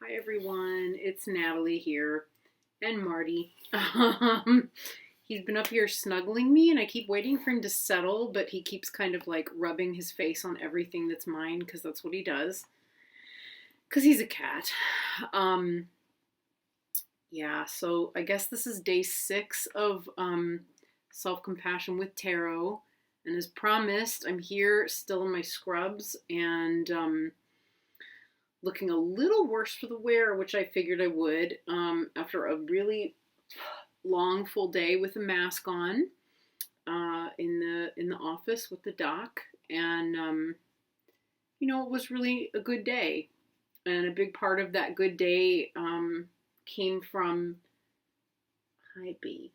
Hi everyone, it's Natalie here, and Marty. He's been up here snuggling me, and I keep waiting for him to settle, but he keeps kind of like rubbing his face on everything that's mine, because that's what he does. Because he's a cat. Um, yeah, so I guess this is day 6 of self-compassion with tarot, and as promised, I'm here still in my scrubs, and looking a little worse for the wear, which I figured I would, after a really long full day with a mask on, in the office with the doc, and it was really a good day, and a big part of that good day came from hi baby,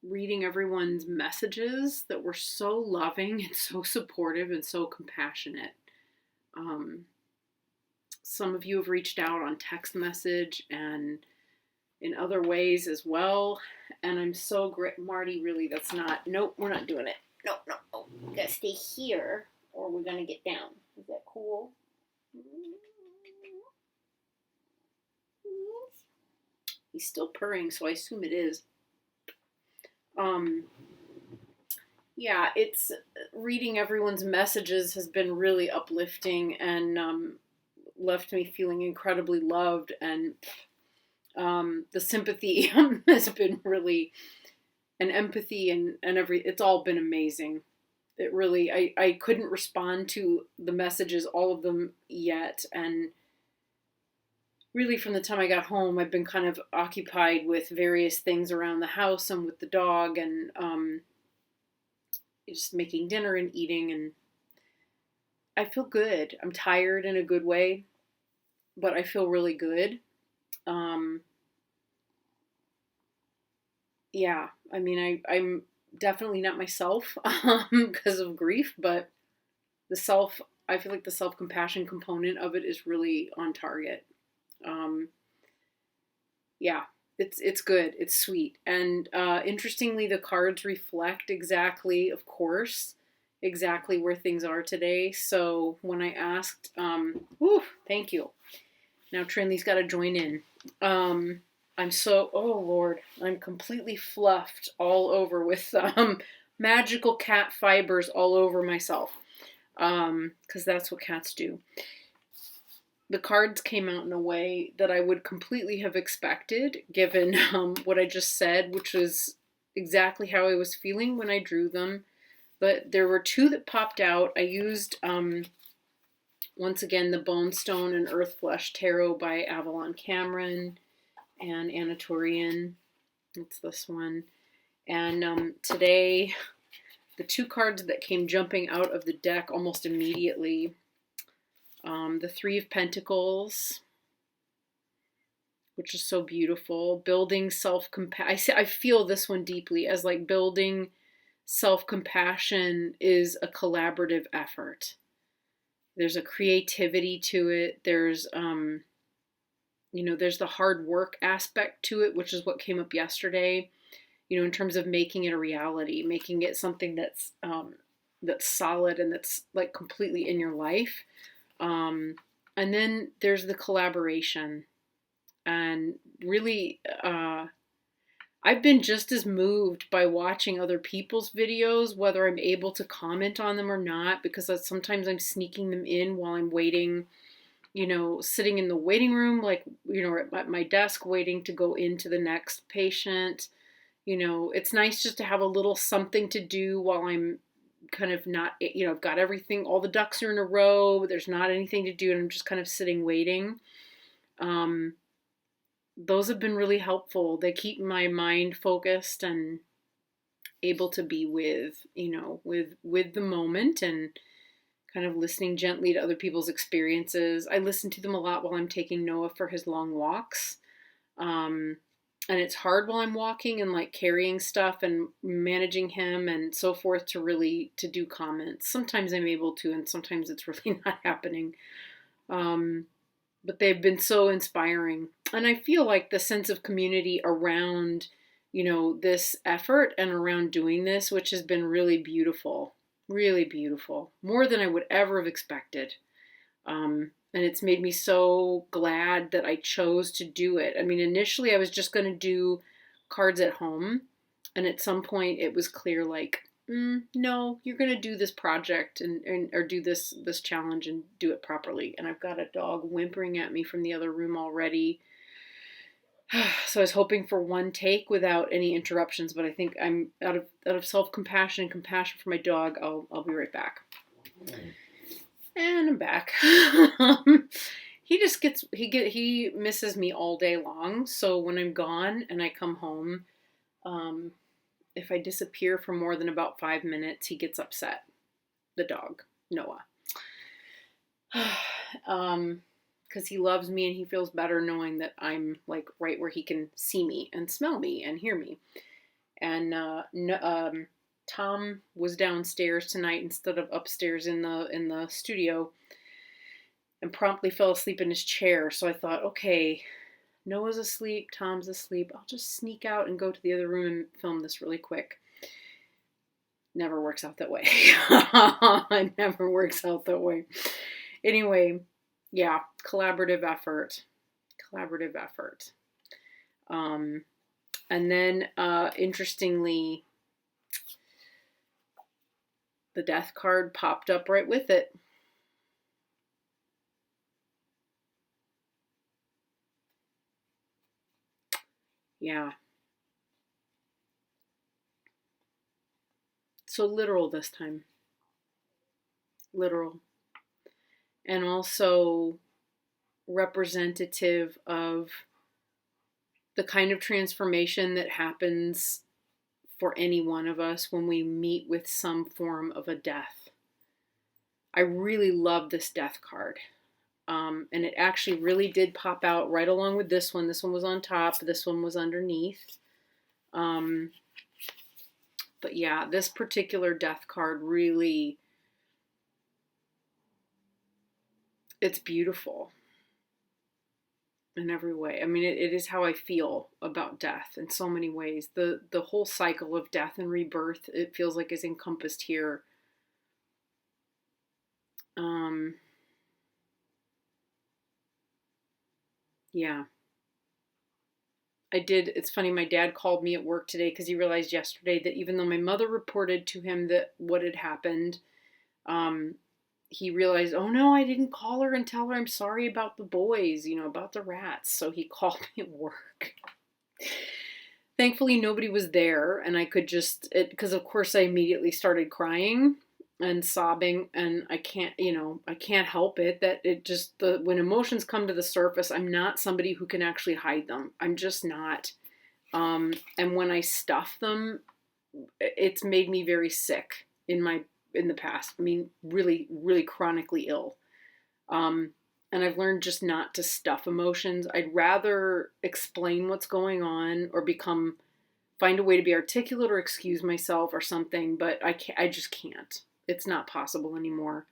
reading everyone's messages that were so loving and so supportive and so compassionate. Some of you have reached out on text message and in other ways as well. And I'm so great. Marty, really, that's not, nope, we're not doing it. No, no, oh, we gotta stay here or we're gonna get down. Is that cool? He's still purring, so I assume it is. Yeah, it's reading everyone's messages has been really uplifting and left me feeling incredibly loved, and the sympathy has been really, and empathy and it's all been amazing. It really, I couldn't respond to the messages, all of them yet, and really from the time I got home, I've been kind of occupied with various things around the house and with the dog, and just making dinner and eating, and I feel good. I'm tired in a good way, but I feel really good. Um, yeah, I mean, I'm definitely not myself because of grief, but the self, I feel like the self-compassion component of it is really on target. Um, yeah, it's good. It's sweet. And interestingly, the cards reflect exactly, of course, exactly where things are today. So when I asked, whew, thank you. Now Trinley's got to join in. I'm so, oh Lord, I'm completely fluffed all over with magical cat fibers all over myself, because that's what cats do. The cards came out in a way that I would completely have expected, given what I just said, which was exactly how I was feeling when I drew them. But there were two that popped out. I used, once again, the Bone Stone and Earth Flesh Tarot by Avalon Cameron and Anatorian. It's this one. And today, the two cards that came jumping out of the deck almost immediately, the Three of Pentacles, which is so beautiful. Building self-compassion. I feel this one deeply as like building self-compassion is a collaborative effort. There's a creativity to it. There's there's the hard work aspect to it, which is what came up yesterday, in terms of making it a reality, making it something that's solid and that's like completely in your life. And then there's the collaboration, and really, I've been just as moved by watching other people's videos, whether I'm able to comment on them or not, because sometimes I'm sneaking them in while I'm waiting, sitting in the waiting room, like, at my desk waiting to go into the next patient. It's nice just to have a little something to do while I'm kind of not, I've got everything, all the ducks are in a row, there's not anything to do, and I'm just kind of sitting waiting. Those have been really helpful. They keep my mind focused and able to be with, with the moment, and kind of listening gently to other people's experiences. I listen to them a lot while I'm taking Noah for his long walks. And it's hard while I'm walking and like carrying stuff and managing him and so forth to do comments. Sometimes I'm able to, and sometimes it's really not happening. But they've been so inspiring. And I feel like the sense of community around, this effort and around doing this, which has been really beautiful, more than I would ever have expected. And And it's made me so glad that I chose to do it. I mean, initially I was just going to do cards at home. And at some point it was clear, like, no, you're going to do this project and or do this challenge and do it properly. And I've got a dog whimpering at me from the other room already. So I was hoping for one take without any interruptions, but I think I'm out of self-compassion and compassion for my dog, I'll be right back. And I'm back. He misses me all day long. So when I'm gone and I come home, if I disappear for more than about 5 minutes, he gets upset. The dog, Noah. Because he loves me and he feels better knowing that I'm like right where he can see me and smell me and hear me. And Tom was downstairs tonight instead of upstairs in the studio, and promptly fell asleep in his chair. So I thought, okay, Noah's asleep, Tom's asleep. I'll just sneak out and go to the other room and film this really quick. Never works out that way. It never works out that way. Anyway, yeah, collaborative effort. And then, interestingly, the death card popped up right with it. Yeah. So literal this time. Literal. And also representative of the kind of transformation that happens for any one of us when we meet with some form of a death. I really love this death card. And it actually really did pop out right along with this one. This one was on top. This one was underneath. But yeah, this particular death card really, it's beautiful in every way. I mean, it is how I feel about death in so many ways. The whole cycle of death and rebirth, it feels like is encompassed here. Yeah. It's funny, my dad called me at work today because he realized yesterday that even though my mother reported to him that what had happened, he realized, oh no, I didn't call her and tell her I'm sorry about the boys, about the rats. So he called me at work. Thankfully, nobody was there, and I could because of course I immediately started crying and sobbing, and I can't help it. That it just, when emotions come to the surface, I'm not somebody who can actually hide them. I'm just not. And when I stuff them, it's made me very sick in the past. I mean, really, really chronically ill. And I've learned just not to stuff emotions. I'd rather explain what's going on or find a way to be articulate or excuse myself or something, but I just can't. It's not possible anymore.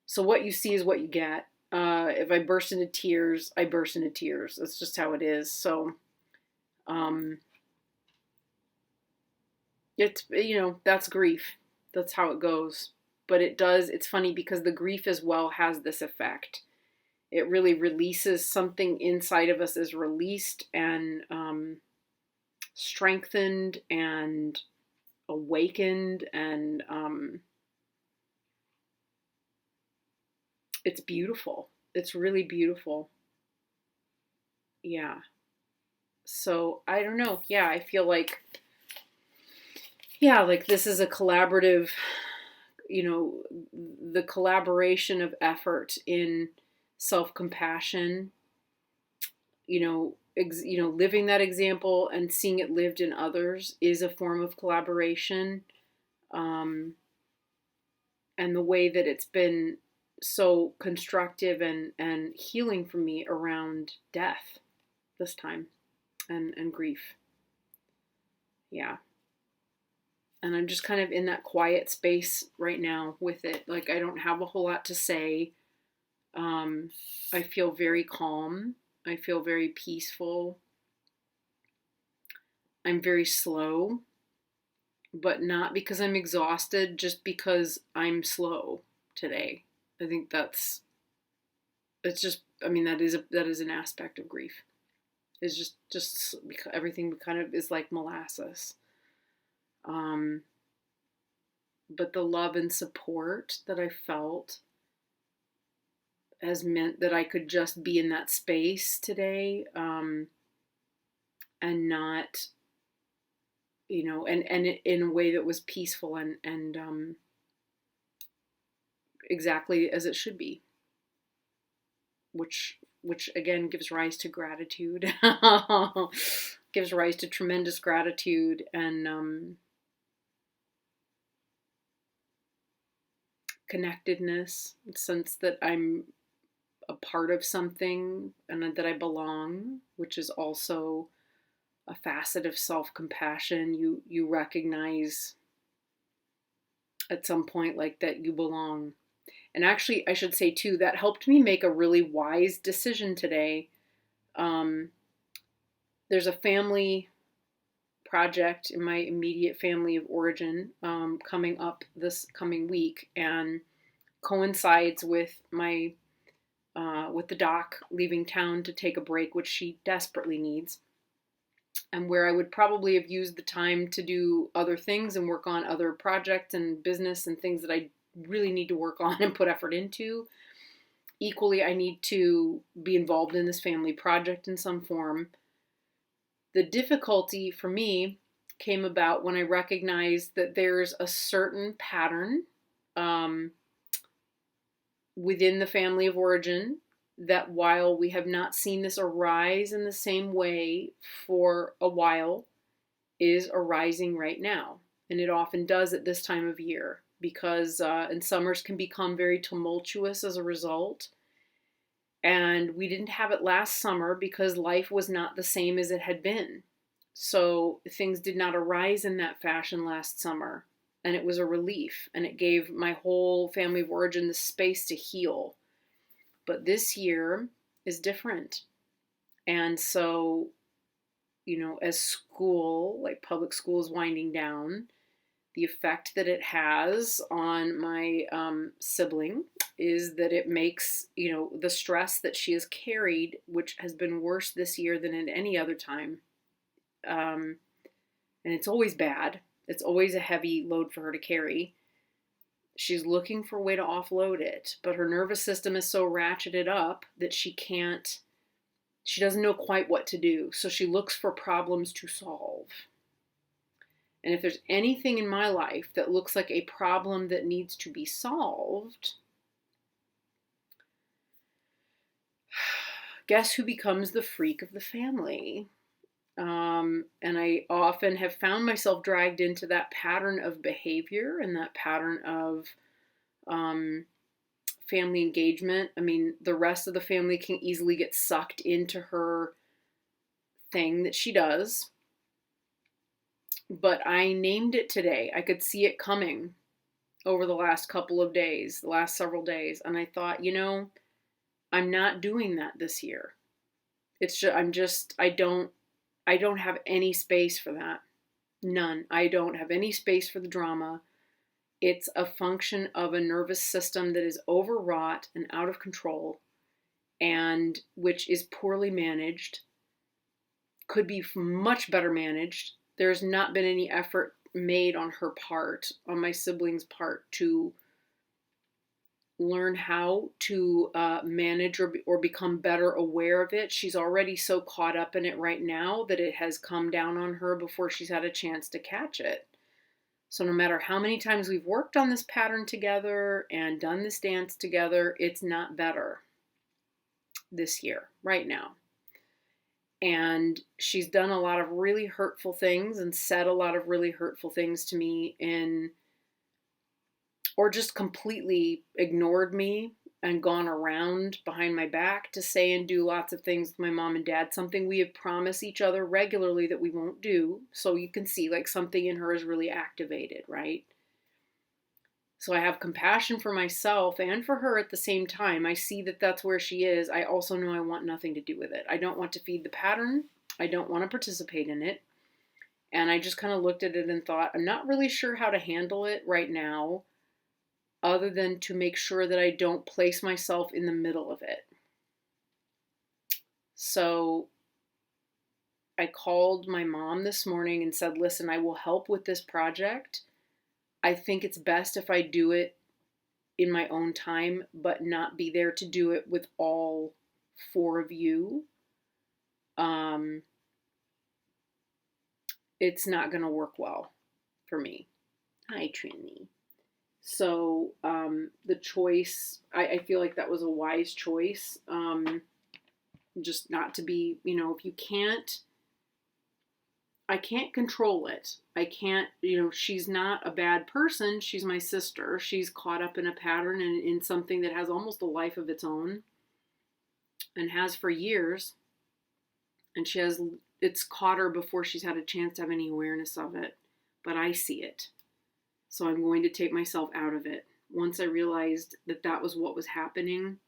So what you see is what you get. If I burst into tears, I burst into tears. That's just how it is. So, it's, that's grief. That's how it goes. But it's funny because the grief as well has this effect. It really releases something inside of us, is released and strengthened and awakened, and it's beautiful. It's really beautiful. Yeah. So I don't know. Yeah, I feel like, this is a collaborative, the collaboration of effort in self-compassion, living that example and seeing it lived in others is a form of collaboration. And the way that it's been so constructive and healing for me around death this time and grief. Yeah. And I'm just kind of in that quiet space right now with it. Like, I don't have a whole lot to say. I feel very calm. I feel very peaceful. I'm very slow, but not because I'm exhausted, just because I'm slow today. I think it's just, I mean, that is an aspect of grief. It's just everything kind of is like molasses. But the love and support that I felt has meant that I could just be in that space today, and not, and in a way that was peaceful and exactly as it should be, which again gives rise to gratitude, gives rise to tremendous gratitude and connectedness, sense that I'm a part of something and that I belong, which is also a facet of self-compassion. You recognize at some point like that you belong. And actually, I should say too, that helped me make a really wise decision today. There's a family project in my immediate family of origin coming up this coming week, and coincides with my with the doc leaving town to take a break, which she desperately needs, and where I would probably have used the time to do other things and work on other projects and business and things that I really need to work on and put effort into. Equally, I need to be involved in this family project in some form. The difficulty for me came about when I recognized that there's a certain pattern within the family of origin that, while we have not seen this arise in the same way for a while, is arising right now. And it often does at this time of year, because and summers can become very tumultuous as a result. And we didn't have it last summer because life was not the same as it had been. So things did not arise in that fashion last summer. And it was a relief. And it gave my whole family of origin the space to heal. But this year is different. And so, as school, like public school, is winding down, the effect that it has on my sibling is that it makes, the stress that she has carried, which has been worse this year than at any other time. And it's always bad. It's always a heavy load for her to carry. She's looking for a way to offload it, but her nervous system is so ratcheted up that she doesn't know quite what to do. So she looks for problems to solve. And if there's anything in my life that looks like a problem that needs to be solved, guess who becomes the freak of the family? And I often have found myself dragged into that pattern of behavior and that pattern of family engagement. I mean, the rest of the family can easily get sucked into her thing that she does. But I named it today. I could see it coming over the last couple of days, the last several days. And I thought, I'm not doing that this year. It's just, I don't have any space for that. None. I don't have any space for the drama. It's a function of a nervous system that is overwrought and out of control, and which is poorly managed, could be much better managed. There's not been any effort made on her part, on my sibling's part, to learn how to manage or become better aware of it. She's already so caught up in it right now that it has come down on her before she's had a chance to catch it. So no matter how many times we've worked on this pattern together and done this dance together, it's not better this year, right now. And she's done a lot of really hurtful things and said a lot of really hurtful things to me, or just completely ignored me and gone around behind my back to say and do lots of things with my mom and dad, something we have promised each other regularly that we won't do. So you can see like something in her is really activated, right? So I have compassion for myself and for her at the same time. I see that that's where she is. I also know I want nothing to do with it. I don't want to feed the pattern. I don't want to participate in it. And I just kind of looked at it and thought, I'm not really sure how to handle it right now, other than to make sure that I don't place myself in the middle of it. So I called my mom this morning and said, listen, I will help with this project. I think it's best if I do it in my own time, but not be there to do it with all 4 of you. It's not going to work well for me. Hi, Trini. So the choice, I feel like that was a wise choice. Just not to be, if you can't, I can't control it. I can't, she's not a bad person. She's my sister. She's caught up in a pattern and in something that has almost a life of its own and has for years. And it's caught her before she's had a chance to have any awareness of it. But I see it. So I'm going to take myself out of it. Once I realized that was what was happening,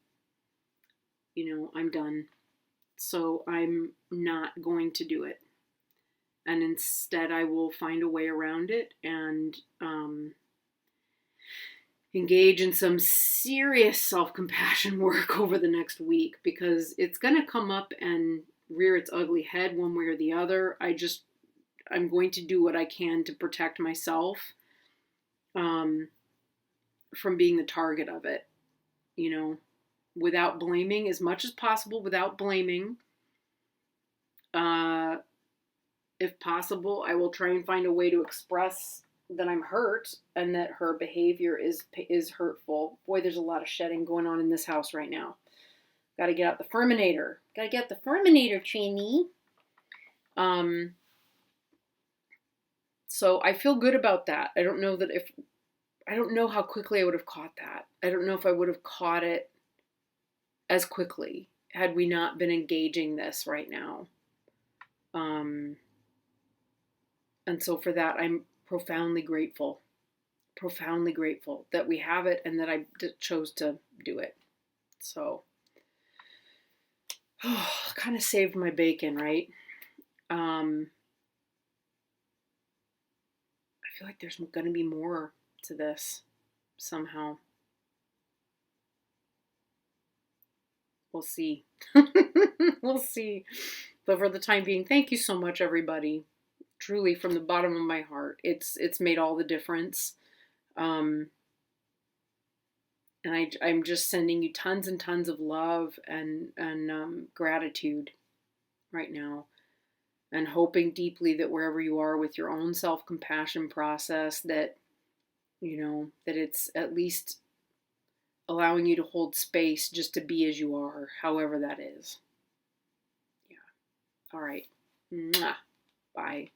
I'm done. So I'm not going to do it. And instead I will find a way around it and engage in some serious self-compassion work over the next week, because it's going to come up and rear its ugly head one way or the other. I'm going to do what I can to protect myself from being the target of it, without blaming, as much as possible, without blaming. If possible, I will try and find a way to express that I'm hurt and that her behavior is hurtful. Boy, there's a lot of shedding going on in this house right now. Got to get out the Furminator. Got to get the Furminator, Trini. So I feel good about that. I don't know how quickly I would have caught that. I don't know if I would have caught it as quickly had we not been engaging this right now. And so for that, I'm profoundly grateful that we have it and that I chose to do it. So, kind of saved my bacon, right? I feel like there's going to be more to this somehow. We'll see. We'll see. But for the time being, thank you so much, everybody. Truly, from the bottom of my heart, it's made all the difference. And I'm just sending you tons and tons of love and gratitude right now, and hoping deeply that wherever you are with your own self-compassion process, that that it's at least allowing you to hold space just to be as you are, however that is. Yeah. All right. Mwah. Bye.